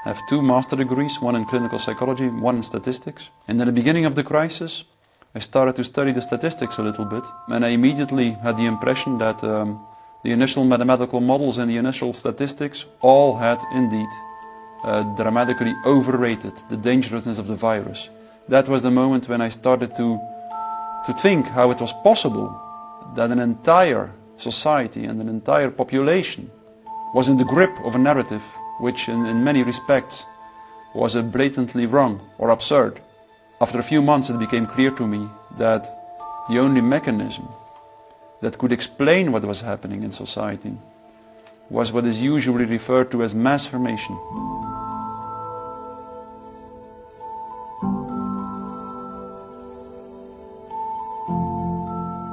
I have 2 master degrees, one in clinical psychology, one in statistics. And at the beginning of the crisis, I started to study the statistics a little bit, and I immediately had the impression that the initial mathematical models and the initial statistics all had indeed dramatically overrated the dangerousness of the virus. That was the moment when I started to think how it was possible that an entire society and an entire population was in the grip of a narrative which in many respects was blatantly wrong or absurd. After a few months it became clear to me that the only mechanism that could explain what was happening in society was what is usually referred to as mass formation.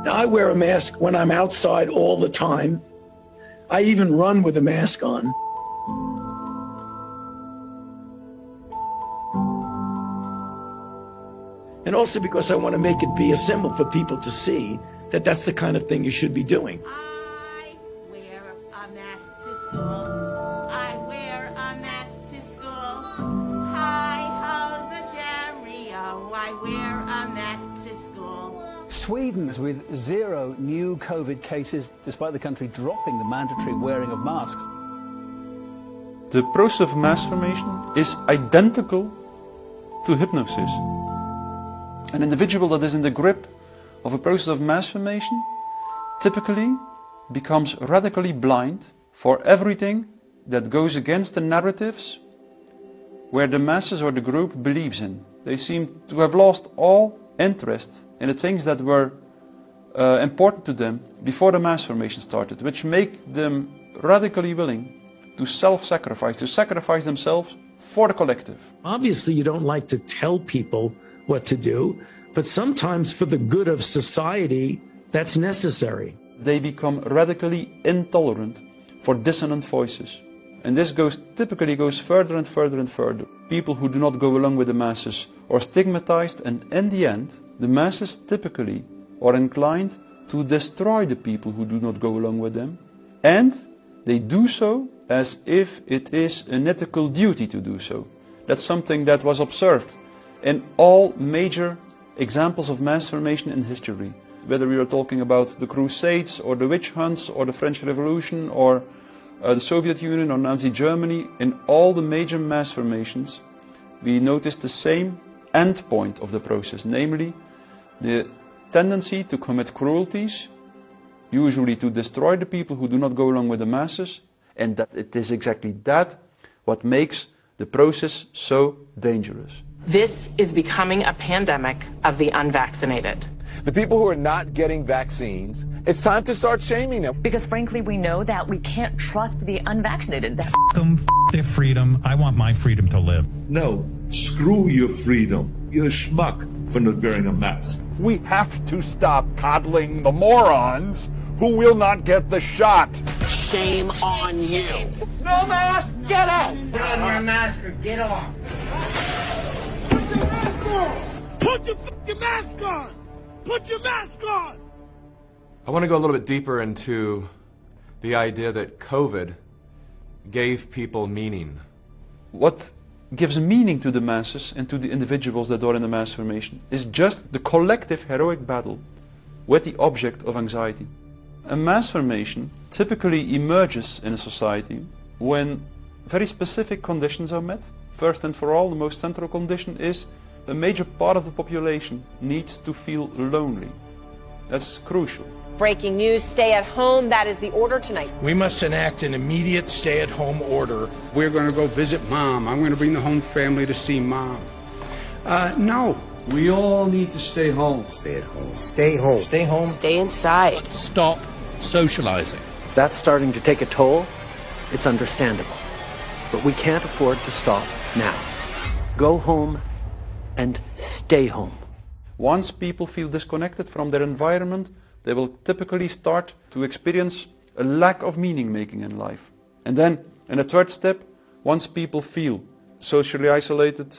I wear a mask when I'm outside all the time. I even run with a mask on. And also because I want to make it be a symbol for people to see that that's the kind of thing you should be doing. I wear a mask to school. I wear a mask to school. Hi ho the Dario. I wear a mask to school. Sweden's with 0 new COVID cases, despite the country dropping the mandatory wearing of masks. The process of mass formation is identical to hypnosis. An individual that is in the grip of a process of mass formation typically becomes radically blind for everything that goes against the narratives where the masses or the group believes in. They seem to have lost all interest in the things that were important to them before the mass formation started, which make them radically willing to self-sacrifice, to sacrifice themselves for the collective. Obviously, you don't like to tell people what to do, but sometimes for the good of society, that's necessary. They become radically intolerant for dissonant voices. And this typically goes further and further and further. People who do not go along with the masses are stigmatized, and in the end, the masses typically are inclined to destroy the people who do not go along with them. And they do so as if it is an ethical duty to do so. That's something that was observed in all major examples of mass formation in history. Whether we are talking about the Crusades or the witch hunts or the French Revolution or the Soviet Union or Nazi Germany, in all the major mass formations, we notice the same end point of the process, namely the tendency to commit cruelties, usually to destroy the people who do not go along with the masses, and that it is exactly that what makes the process so dangerous. This is becoming a pandemic of the unvaccinated. The people who are not getting vaccines, it's time to start shaming them. Because frankly, we know that we can't trust the unvaccinated. F them, f their freedom. I want my freedom to live. No, screw your freedom. You're a schmuck for not wearing a mask. We have to stop coddling the morons who will not get the shot. Shame on you. No mask, get out! Put on your mask or get off. Put your fucking mask on! Put your mask on! I want to go a little bit deeper into the idea that COVID gave people meaning. What gives meaning to the masses and to the individuals that are in the mass formation is just the collective heroic battle with the object of anxiety. A mass formation typically emerges in a society when very specific conditions are met. First and for all, the most central condition is a major part of the population needs to feel lonely. That's crucial. Breaking news, stay at home. That is the order tonight. We must enact an immediate stay-at-home order. We're going to go visit Mom. I'm going to bring the home family to see Mom. No. We all need to stay home. Stay at home. Stay home. Stay home. Stay inside. Stop socializing. That's starting to take a toll. It's understandable. But we can't afford to stop now. Go home and stay home. Once people feel disconnected from their environment, they will typically start to experience a lack of meaning making in life. And then, in a third step, once people feel socially isolated,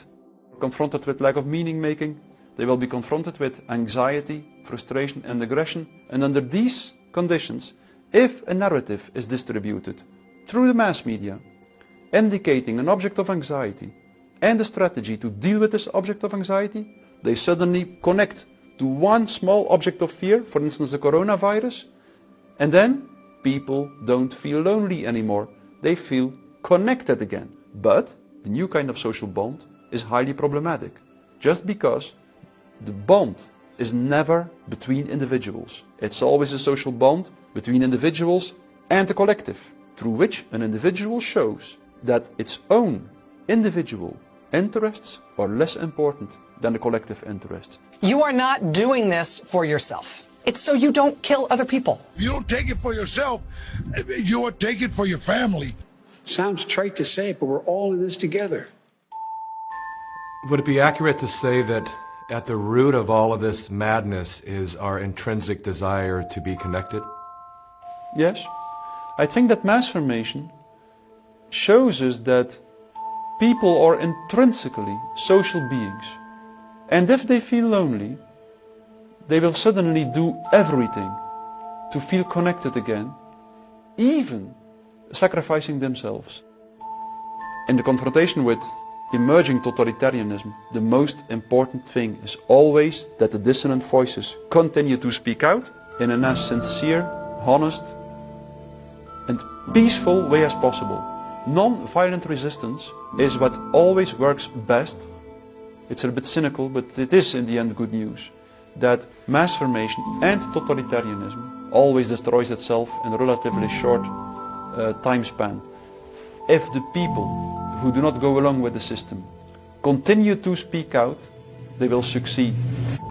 confronted with lack of meaning making, they will be confronted with anxiety, frustration and aggression. And under these conditions, if a narrative is distributed through the mass media, indicating an object of anxiety and a strategy to deal with this object of anxiety, they suddenly connect to one small object of fear, for instance the coronavirus, and then people don't feel lonely anymore. They feel connected again. But the new kind of social bond is highly problematic, just because the bond is never between individuals. It's always a social bond between individuals and the collective, through which an individual shows that its own individual interests are less important than the collective interests. You are not doing this for yourself. It's so you don't kill other people. You don't take it for yourself, you take it for your family. Sounds trite to say, but we're all in this together. Would it be accurate to say that at the root of all of this madness is our intrinsic desire to be connected? Yes. I think that mass formation shows us that people are intrinsically social beings. And if they feel lonely, they will suddenly do everything to feel connected again, even sacrificing themselves. In the confrontation with emerging totalitarianism, the most important thing is always that the dissonant voices continue to speak out in a as sincere, honest and peaceful way as possible. Non-violent resistance is what always works best. It's a bit cynical, but it is in the end good news. That mass formation and totalitarianism always destroys itself in a relatively short time span. If the people who do not go along with the system continue to speak out, they will succeed.